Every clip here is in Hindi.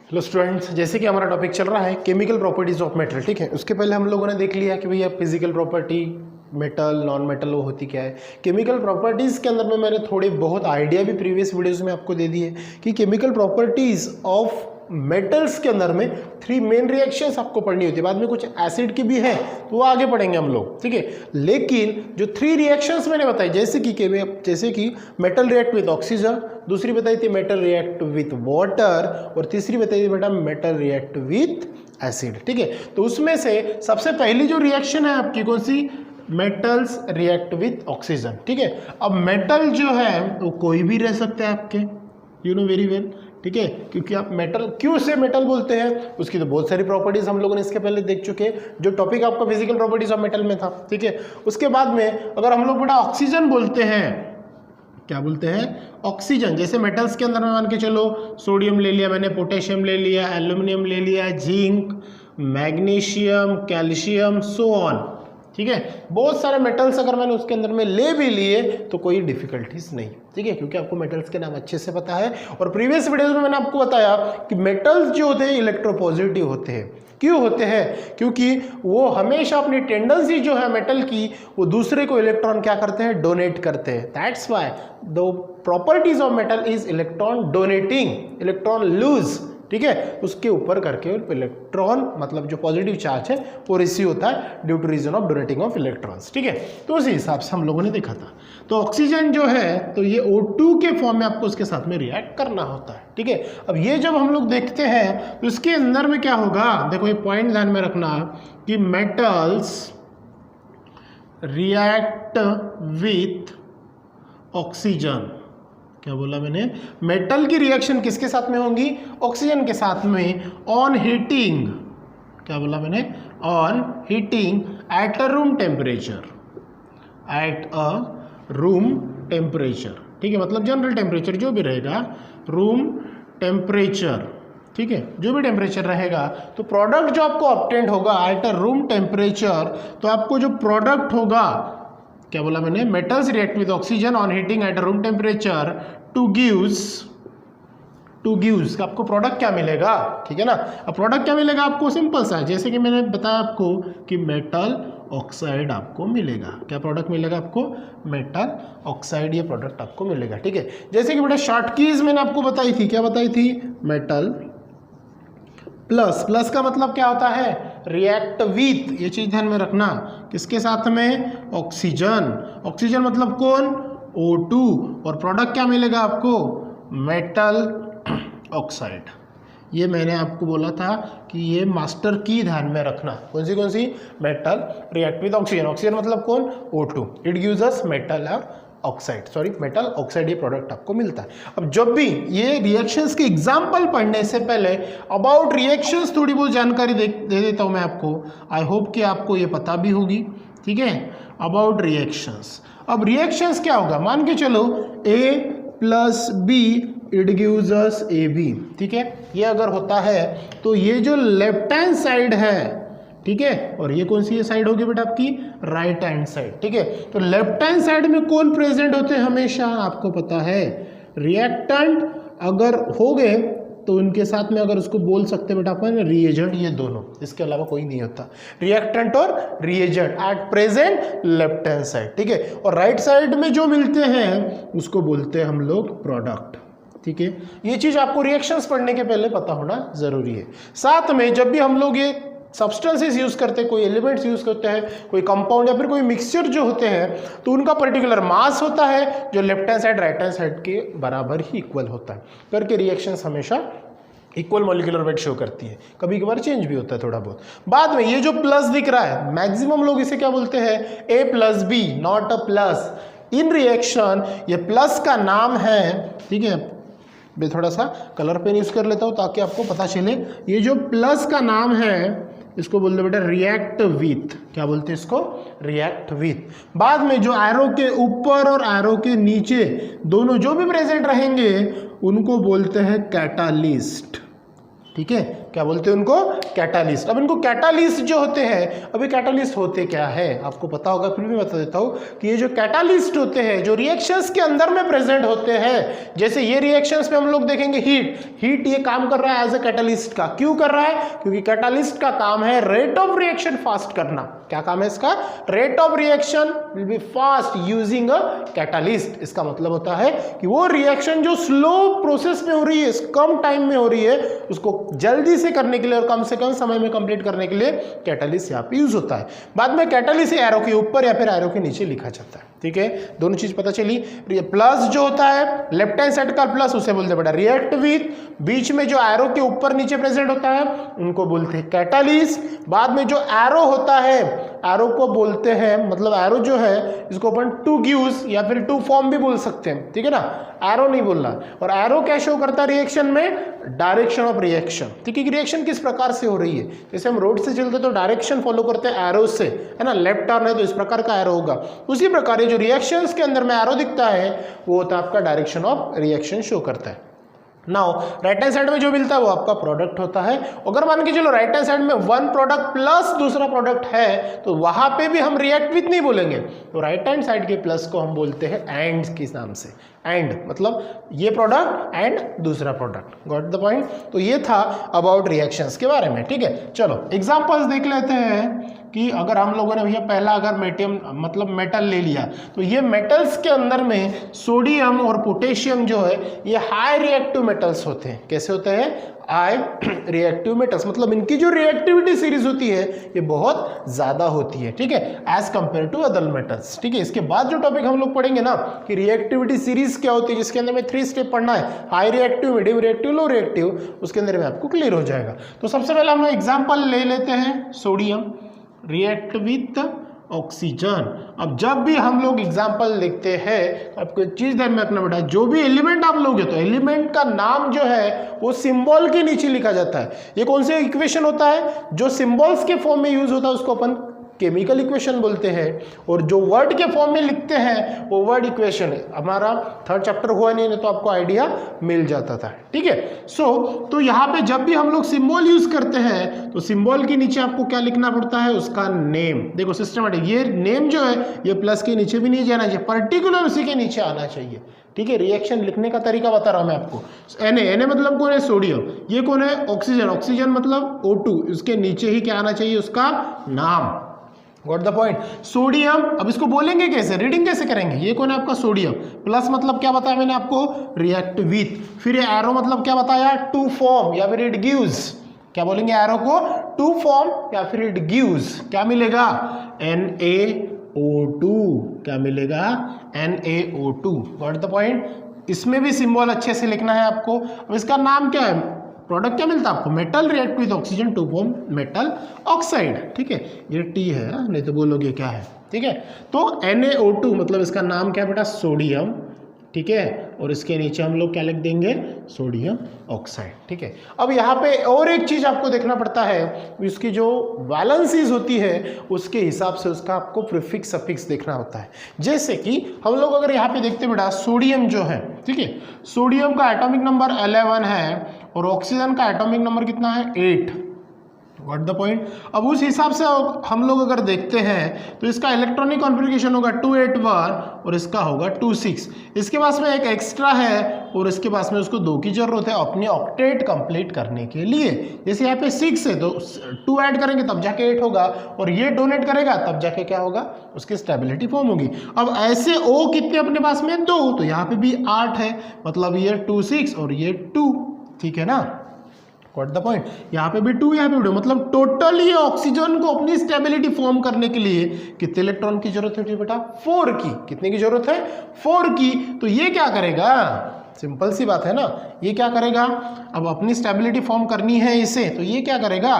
हेलो स्टूडेंट्स, जैसे कि हमारा टॉपिक चल रहा है केमिकल प्रॉपर्टीज ऑफ मेटल, ठीक है। उसके पहले हम लोगों ने देख लिया कि भैया physical property metal non metal वो होती क्या है। केमिकल प्रॉपर्टीज़ के अंदर में मैंने थोड़े बहुत आइडिया भी प्रीवियस वीडियोस में आपको दे दिए कि केमिकल प्रॉपर्टीज ऑफ मेटल्स के अंदर में 3 मेन रिएक्शंस आपको पढ़नी होती है। बाद में कुछ एसिड की भी है तो वो आगे पढ़ेंगे हम लोग, ठीक है। लेकिन जो 3 रिएक्शंस मैंने बताई, जैसे कि मेटल रिएक्ट विथ ऑक्सीजन, दूसरी बताई थी मेटल रिएक्ट विथ वाटर, और तीसरी बताई थी बेटा मेटल रिएक्ट विथ एसिड, ठीक है। तो उसमें से सबसे पहली जो रिएक्शन है आपकी कौन सी? मेटल्स रिएक्ट विथ ऑक्सीजन, ठीक है। अब मेटल जो है वो कोई भी रह सकता है आपके, यू नो वेरी वेल, ठीक है। क्योंकि आप मेटल क्यों से मेटल बोलते हैं, उसकी तो बहुत सारी प्रॉपर्टीज हम लोगों ने इसके पहले देख चुके हैं, जो टॉपिक आपका फिजिकल प्रॉपर्टीज ऑफ मेटल में था, ठीक है। उसके बाद में अगर हम लोग बेटा ऑक्सीजन बोलते हैं, क्या बोलते हैं? ऑक्सीजन। जैसे मेटल्स के अंदर में मान के चलो सोडियम ले लिया मैंने, पोटेशियम ले लिया, एल्यूमिनियम ले लिया, zinc, magnesium, calcium, so on, ठीक है। बहुत सारे मेटल्स अगर मैंने उसके अंदर में ले भी लिए तो कोई डिफिकल्टीज नहीं, ठीक है, क्योंकि आपको मेटल्स के नाम अच्छे से पता है। और प्रीवियस वीडियोस में मैंने आपको बताया कि मेटल्स जो होते हैं इलेक्ट्रोपॉजिटिव होते हैं। क्यों होते हैं? क्योंकि वो हमेशा अपनी टेंडेंसी जो है मेटल की, वो दूसरे को इलेक्ट्रॉन क्या करते हैं? डोनेट करते हैं। That's why the properties of metal is electron donating, electron lose, ठीक है। उसके ऊपर करके इलेक्ट्रॉन मतलब जो पॉजिटिव चार्ज है वो रिसीव होता है due to reason of donating of electrons, ठीक है। तो उसी हिसाब से हम लोगों ने देखा था। तो ऑक्सीजन जो है तो ये O2 के फॉर्म में आपको उसके साथ में रिएक्ट करना होता है, ठीक है। अब ये जब हम लोग देखते हैं तो इसके अंदर में क्या होगा, देखो ये पॉइंट ध्यान में रखना कि मेटल्स रिएक्ट विथ ऑक्सीजन। क्या बोला मैंने? मेटल की रिएक्शन किसके साथ में होंगी? ऑक्सीजन के साथ में, ऑन हीटिंग। क्या बोला मैंने? On heating at a room temperature, at a room temperature, ठीक है। मतलब जनरल टेम्परेचर जो भी रहेगा, रूम टेम्परेचर, ठीक है, जो भी टेम्परेचर रहेगा, तो प्रोडक्ट जो आपको ऑब्टेंड होगा एट अ रूम टेम्परेचर, तो आपको जो प्रोडक्ट होगा, क्या बोला मैंने? Metals react with oxygen on heating at room temperature two gives आपको प्रोडक्ट क्या मिलेगा, ठीक है ना। अब प्रोडक्ट क्या मिलेगा आपको? सिंपल सा है, जैसे कि मैंने बताया आपको कि मेटल ऑक्साइड आपको मिलेगा। क्या प्रोडक्ट मिलेगा आपको? मेटल ऑक्साइड, ये प्रोडक्ट आपको मिलेगा, ठीक है। जैसे कि बेटा शॉर्ट कीज मैंने आपको बताई थी, क्या बताई थी? मेटल प्लस, प्लस का मतलब क्या होता है? रिएक्ट विथ, ये चीज ध्यान में रखना, किसके साथ में? ऑक्सीजन। ऑक्सीजन मतलब कौन? O2, और प्रोडक्ट क्या मिलेगा आपको? Metal oxide. ये मैंने आपको बोला था कि ये मास्टर की ध्यान में रखना। कौन सी? Metal react with oxygen. Oxygen मतलब कौन? O2। It gives us metal oxide, sorry metal oxide, ये प्रोडक्ट आपको मिलता है। अब जब भी ये रिएक्शंस के एग्जांपल पढ़ने से पहले अबाउट रिएक्शंस थोड़ी बहुत जानकारी दे देता हूं मैं आपको। आई होप कि आपको ये पता भी होगी, ठीक है, अबाउट रिएक्शंस। अब रिएक्शंस क्या होगा? मान के चलो A plus B it gives us AB, ठीक है। ये अगर होता है तो ये जो लेफ्ट हैंड साइड है, ठीक है, और ये कौन सी साइड होगी बेटा आपकी? राइट हैंड साइड, ठीक है। तो लेफ्ट हैंड साइड में कौन प्रेजेंट होते हैं हमेशा? आपको पता है रिएक्टेंट अगर हो गए तो उनके साथ में अगर उसको बोल सकते हैं बेटा अपन रिएजेंट, ये दोनों, इसके अलावा कोई नहीं होता। रिएक्टेंट और reagent at present left hand side, ठीक है। और राइट साइड में जो मिलते हैं उसको बोलते हैं हम लोग प्रोडक्ट, ठीक है। ये चीज आपको रिएक्शंस पढ़ने के पहले पता होना जरूरी है। साथ में जब भी हम लोग ये सब्सटेंसेस यूज करते हैं, कोई एलिमेंट्स यूज करते हैं, कोई कंपाउंड या फिर कोई मिक्सचर जो होते हैं, तो उनका पर्टिकुलर मास होता है जो left hand side right hand side के बराबर ही इक्वल होता है, करके रिएक्शंस हमेशा इक्वल मॉलिक्यूलर वेट शो करती है। कभी कभार चेंज भी होता है थोड़ा बहुत। बाद में ये जो प्लस दिख रहा है, मैक्सिमम लोग इसे क्या बोलते हैं? A plus B, not a plus. In reaction ये प्लस का नाम है, ठीक है। मैं थोड़ा सा कलर पेन यूज कर लेता हूं ताकि आपको पता चले। ये जो प्लस का नाम है इसको बोलते बेटा रिएक्ट विथ। क्या बोलते हैं इसको? React with. बाद में जो एरो के ऊपर और एरो के नीचे दोनों जो भी प्रेजेंट रहेंगे उनको बोलते हैं कैटालिस्ट, ठीक है, क्या बोलते हैं उनको, कैटालिस्ट। अब इनको कैटालिस्ट जो होते हैं, अभी कैटालिस्ट होते क्या है आपको पता होगा, फिर भी बता देता हूँ कि ये जो कैटालिस्ट होते हैं जो रिएक्शंस के अंदर में प्रेजेंट होते हैं, जैसे ये रिएक्शंस में हम लोग देखेंगे हीट ये काम कर रहा है एज ए कैटालिस्ट का। क्यों कर रहा है, क्योंकि कैटालिस्ट का काम है रेट ऑफ रिएक्शन फास्ट करना। क्या काम है इसका, rate of reaction will be fast using a catalyst. इसका मतलब होता है कि वो रिएक्शन जो स्लो प्रोसेस में हो रही है, कम टाइम में हो रही है, उसको जल्दी से करने के लिए और कम से कम समय में कंप्लीट करने के लिए कैटालिस्ट यहाँ पे यूज होता है। बाद में कैटालिस्ट एरो के ऊपर या फिर एरो के नीचे लिखा जाता है। ठीक है, दोनों चीज पता चली। प्लस जो होता है लेफ्ट हैंड साइड का प्लस, उसे बोलते हैं बेटा रिएक्ट विथ। बीच में जो एरो के ऊपर नीचे प्रेजेंट होता है उनको बोलते हैं कैटालिस्ट। बाद में जो एरो होता है, एरो को बोलते हैं, मतलब एरो जो है इसको अपन टू गिव्स या फिर टू फॉर्म भी बोल सकते हैं। ठीक है ना, एरो नहीं बोलना। और एरो क्या शो करता है रिएक्शन में, डायरेक्शन ऑफ रिएक्शन। ठीक है, रिएक्शन किस प्रकार से हो रही है, जैसे हम रोड से चलते तो डायरेक्शन फॉलो करते हैं एरो से, है ना, लेफ्ट टर्न है तो इस प्रकार का एरो होगा। उसी प्रकार ये जो रिएक्शंस के अंदर में एरो दिखता है वो होता है आपका डायरेक्शन ऑफ रिएक्शन शो करता है। नाउ राइट हैंड साइड में जो मिलता है वो आपका प्रोडक्ट होता है। अगर मान के चलो राइट हैंड साइड में वन प्रोडक्ट प्लस दूसरा प्रोडक्ट है तो वहां पे भी हम रिएक्ट विथ नहीं बोलेंगे, तो राइट हैंड साइड के प्लस को हम बोलते हैं एंड के नाम से। एंड मतलब ये प्रोडक्ट एंड दूसरा प्रोडक्ट। Got the point. तो ये था अबाउट रिएक्शंस के बारे में। ठीक है, चलो एग्जांपल्स देख लेते हैं कि अगर हम लोगों ने भैया पहला अगर मतलब मेटल ले लिया, तो ये मेटल्स के अंदर में सोडियम और पोटेशियम जो है ये हाई रिएक्टिव मेटल्स होते हैं। कैसे होते हैं, हाई रिएक्टिव मेटल्स, मतलब इनकी जो रिएक्टिविटी सीरीज होती है ये बहुत ज्यादा होती है। ठीक है, as compare to other metals. ठीक है, इसके बाद जो टॉपिक हम लोग पढ़ेंगे ना कि रिएक्टिविटी सीरीज क्या होती है, जिसके अंदर में 3 स्टेप पढ़ना है, high reactive, medium reactive, low reactive, उसके अंदर में आपको क्लियर हो जाएगा। तो सबसे पहले हम एग्जाम्पल ले लेते हैं सोडियम रिएक्ट विथ ऑक्सीजन। अब जब भी हम लोग एग्जाम्पल लिखते हैं आपको एक चीज ध्यान में रखना बेटा, जो भी एलिमेंट आप लोगे तो एलिमेंट का नाम जो है वो सिंबल के नीचे लिखा जाता है। ये कौन से इक्वेशन होता है, जो सिंबल्स के फॉर्म में यूज होता है उसको अपन केमिकल इक्वेशन बोलते हैं, और जो वर्ड के फॉर्म में लिखते हैं वो वर्ड इक्वेशन है। हमारा 3rd चैप्टर हुआ नहीं तो आपको आइडिया मिल जाता था। ठीक है, तो यहाँ पे जब भी हम लोग सिंबल यूज करते हैं तो सिंबल के नीचे आपको क्या लिखना पड़ता है, उसका नेम। देखो सिस्टमेटिक, ये नेम जो है ये प्लस के नीचे भी नहीं जाना चाहिए, पर्टिकुलर उसी के नीचे आना चाहिए। ठीक है, रिएक्शन लिखने का तरीका बता रहा हूं मैं आपको। Na मतलब कौन है, सोडियम। ये कौन है, ऑक्सीजन। ऑक्सीजन मतलब O2, उसके नीचे ही क्या आना चाहिए, उसका नाम। Got the point. सोडियम, अब इसको बोलेंगे कैसे, रीडिंग कैसे करेंगे, ये कौन है आपका सोडियम। प्लस मतलब क्या बताया मैंने आपको, रिएक्ट विथ। फिर ये एरो मतलब क्या बताया, टू फॉर्म या फिर इट गिव्स। क्या बोलेंगे एरो को, टू फॉर्म या फिर इट गिव्स। क्या मिलेगा, NaO2। क्या मिलेगा, NaO2। Got the point. इसमें भी सिंबल अच्छे से लिखना है आपको। अब इसका नाम क्या है, प्रोडक्ट क्या मिलता है आपको, metal react with oxygen to form metal oxide. ठीक है, ये टी है, नहीं तो बोलोगे क्या है। ठीक है, तो NaO2 मतलब इसका नाम क्या है बेटा, सोडियम। ठीक है, और इसके नीचे हम लोग क्या लिख देंगे, सोडियम ऑक्साइड। ठीक है, अब यहाँ पे और एक चीज आपको देखना पड़ता है, इसकी जो वैलेंसीज होती है उसके हिसाब से उसका आपको प्रीफिक्स सफिक्स देखना होता है। जैसे कि हम लोग अगर यहाँ पे देखते बेटा, सोडियम जो है, ठीक है, सोडियम का एटॉमिक नंबर 11 है और ऑक्सीजन का एटॉमिक नंबर कितना है, 8। What the point. अब उस हिसाब से हम लोग अगर देखते हैं तो इसका इलेक्ट्रॉनिक कॉन्फ़िगरेशन होगा 281 और इसका होगा 26। इसके पास में एक एक्स्ट्रा है और इसके पास में उसको 2 की जरूरत है अपने ऑक्टेट कंप्लीट करने के लिए। जैसे यहाँ पे 6 है तो 2 ऐड करेंगे तब जाके 8 होगा, और ये डोनेट करेगा तब जाके क्या होगा, उसकी स्टेबिलिटी फॉर्म होगी। अब ऐसे O कितने अपने पास में, 2, तो यहाँ पे भी 8 है, मतलब ये 2 6 और ये 2। ठीक है ना, Got the point। यहाँ पे भी 2, यहाँ पे भी 2, मतलब टोटल ये ऑक्सीजन को अपनी स्टेबिलिटी फॉर्म करने के लिए कितने इलेक्ट्रॉन की जरूरत होती है बेटा, 4 की। कितने की जरूरत है, 4 की। तो ये क्या करेगा, सिंपल सी बात है ना, ये क्या करेगा, अब अपनी स्टेबिलिटी फॉर्म करनी है इसे, तो ये क्या करेगा,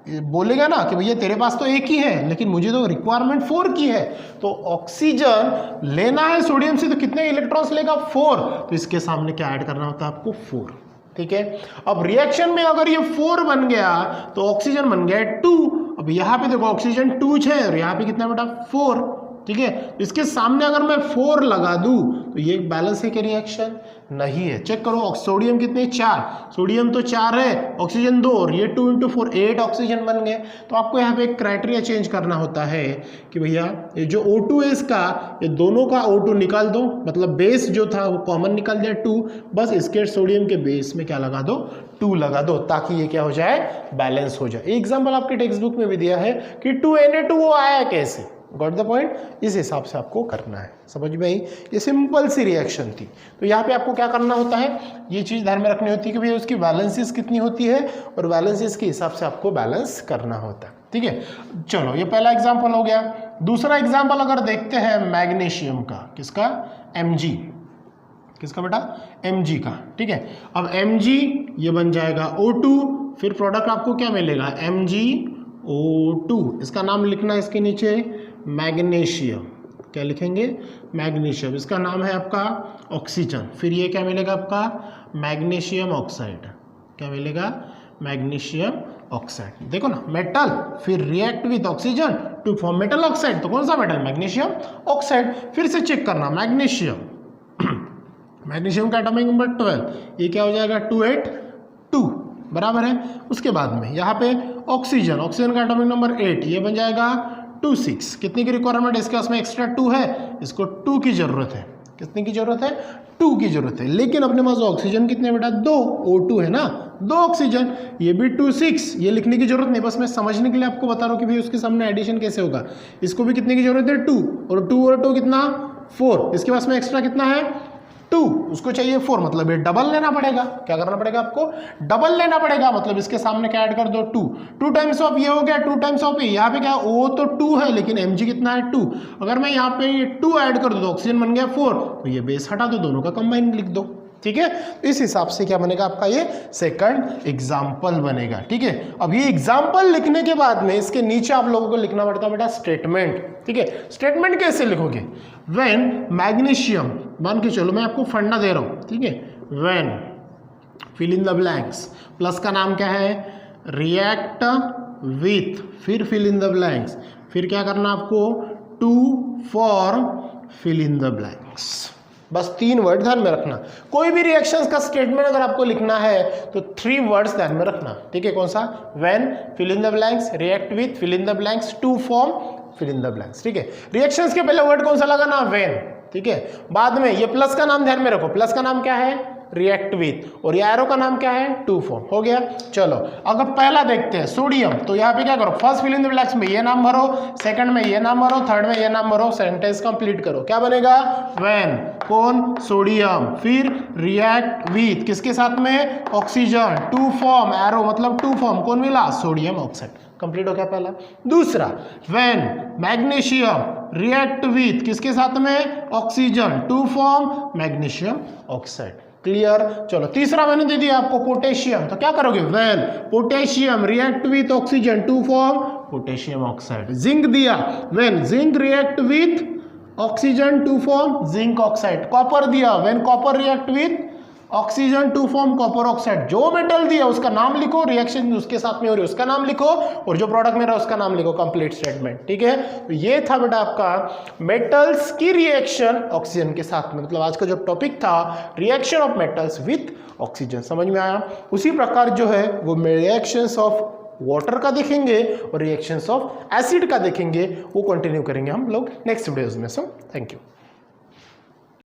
बोलेगा ना कि भैया तेरे पास तो एक ही है लेकिन मुझे तो रिक्वायरमेंट 4 की है। तो ऑक्सीजन लेना है सोडियम से तो कितने इलेक्ट्रॉन्स लेगा, 4। तो इसके सामने क्या ऐड करना होता है आपको, 4। ठीक है, अब रिएक्शन में अगर ये 4 बन गया तो ऑक्सीजन बन गया 2। अब यहाँ पे देखो ऑक्सीजन 2 है और यहाँ पे कितना बेटा, 4। ठीक है। इसके सामने अगर मैं 4 लगा दूं तो ये बैलेंस है क्या रिएक्शन? नहीं है। चेक करो, सोडियम कितने 4, सोडियम तो 4 है, ऑक्सीजन 2 और ये 2 × 4 8 ऑक्सीजन बन गए। तो आपको यहाँ पे एक क्राइटेरिया चेंज करना होता है कि भैया ये जो O2 है इसका, ये दोनों का O2 निकाल दो, मतलब बेस जो था वो कॉमन निकल जाए 2, बस इसके सोडियम के बेस में क्या लगा दो? 2 लगा दो, ताकि ये क्या हो जाए? बैलेंस हो जाए। एग्जाम्पल आपके टेक्स्ट बुक में भी दिया है कि 2Na2 वो आया कैसे, गॉट द पॉइंट? इस हिसाब से आपको करना है, समझ में आई? ये सिंपल सी रिएक्शन थी। तो यहाँ पे आपको क्या करना होता है, ये चीज़ ध्यान में रखनी होती है कि भैया उसकी वैलेंसीज कितनी होती है और वैलेंसीज के हिसाब से आपको बैलेंस करना होता है, ठीक है। चलो, ये पहला एग्जाम्पल हो गया। दूसरा एग्जाम्पल अगर देखते हैं मैग्नीशियम का, किसका? Mg, किसका बेटा? Mg का, ठीक है। अब Mg ये बन जाएगा O2, फिर प्रोडक्ट आपको क्या मिलेगा? MgO2। इसका नाम लिखना है इसके नीचे मैग्नीशियम, क्या लिखेंगे? मैग्नीशियम। इसका नाम है आपका ऑक्सीजन, फिर ये क्या मिलेगा आपका? Magnesium oxide. क्या मिलेगा? Magnesium oxide. देखो ना, मेटल फिर react with oxygen to form metal oxide, तो कौन सा मेटल? Magnesium oxide. फिर से चेक करना, मैग्नीशियम मैग्नीशियम का एटॉमिक नंबर 12, ये क्या हो जाएगा? 282 बराबर है। उसके बाद में यहाँ पे ऑक्सीजन, ऑक्सीजन का एटॉमिक नंबर 8, ये बन जाएगा 26। कितने की रिक्वायरमेंट? इसके पास में एक्स्ट्रा 2 है, इसको 2 की जरूरत है। कितने की जरूरत है? 2 की जरूरत है। लेकिन अपने पास ऑक्सीजन कितने बेटा? 2, O2 है ना, 2 ऑक्सीजन, ये भी 26। ये लिखने की जरूरत नहीं, बस मैं समझने के लिए आपको बता रहा हूँ कि भाई उसके सामने एडिशन कैसे होगा। इसको भी कितने की जरूरत है? 2, और 2 और 2 कितना? 4। इसके पास में एक्स्ट्रा कितना है? 2, उसको चाहिए 4, मतलब ये डबल लेना पड़ेगा। क्या करना पड़ेगा आपको? डबल लेना पड़ेगा, मतलब इसके सामने क्या ऐड कर दो? 2। 2 टाइम्स ऑफ ये हो गया, 2 टाइम्स ऑफ यहाँ पे क्या? O तो 2 है, लेकिन Mg कितना है? 2। अगर मैं यहाँ पे 2 ऐड कर दूँ तो ऑक्सीजन बन गया 4, तो ये बेस हटा दो, दोनों का कंबाइन लिख दो, ठीक है। तो इस हिसाब से क्या बनेगा आपका? ये सेकंड एग्जाम्पल बनेगा, ठीक है। अब ये एग्जाम्पल लिखने के बाद में इसके नीचे आप लोगों को लिखना पड़ता है बेटा स्टेटमेंट, ठीक है। स्टेटमेंट कैसे लिखोगे? व्हेन मैग्नीशियम, मान के चलो मैं आपको फंडा दे रहा हूं, ठीक है। When fill in the blanks, plus का नाम क्या है? रिएक्ट विथ, फिर फिल इन द ब्लैंक्स, फिर क्या करना आपको? To form fill in the blanks. बस 3 वर्ड ध्यान में रखना। कोई भी रिएक्शंस का स्टेटमेंट अगर आपको लिखना है तो 3 वर्ड्स ध्यान में रखना, ठीक है। कौन सा? When, fill in the blanks, react with, fill in the blanks, to form, fill in the blanks, ठीक है। रिएक्शंस के पहले वर्ड कौन सा लगाना? व्हेन, ठीक है। बाद में ये प्लस का नाम ध्यान में रखो, प्लस का नाम क्या है? रिएक्ट विथ, और ये एरो का नाम क्या है? To form. हो गया। चलो अगर पहला देखते हैं सोडियम, तो यहाँ पे क्या करो? First fill in the blanks में ये नाम भरो, सेकंड में ये नाम भरो, थर्ड में ये नाम भरो, सेंटेंस कंप्लीट करो। क्या बनेगा? व्हेन, कौन? सोडियम, फिर रिएक्ट विथ, किसके साथ में? ऑक्सीजन, टू फॉर्म, एरो मतलब टू फॉर्म, कौन मिला? Sodium oxide. कंप्लीट हो गया पहला। दूसरा, व्हेन मैग्नीशियम रिएक्ट विथ, किसके साथ में? Oxygen, to form magnesium oxide. Clear. चलो तीसरा मैंने दे दिया आपको पोटेशियम, तो क्या करोगे? When potassium react with oxygen, to form potassium oxide. Zinc दिया, when zinc react with oxygen, to form zinc oxide. Copper दिया, when copper react with oxygen, to form copper oxide. जो मेटल दिया उसका नाम लिखो, रिएक्शन उसके साथ में हो रही है उसका नाम लिखो, और जो प्रोडक्ट में रहा उसका नाम लिखो। कंप्लीट स्टेटमेंट, ठीक है। तो ये था बेटा आपका मेटल्स की रिएक्शन ऑक्सीजन के साथ में, मतलब आज का जो टॉपिक था reaction of metals with oxygen. समझ में आया? उसी प्रकार जो है वो रिएक्शंस ऑफ वाटर का देखेंगे और रिएक्शंस ऑफ एसिड का देखेंगे, वो कंटिन्यू करेंगे हम लोग नेक्स्ट वीडियोज में। So thank you.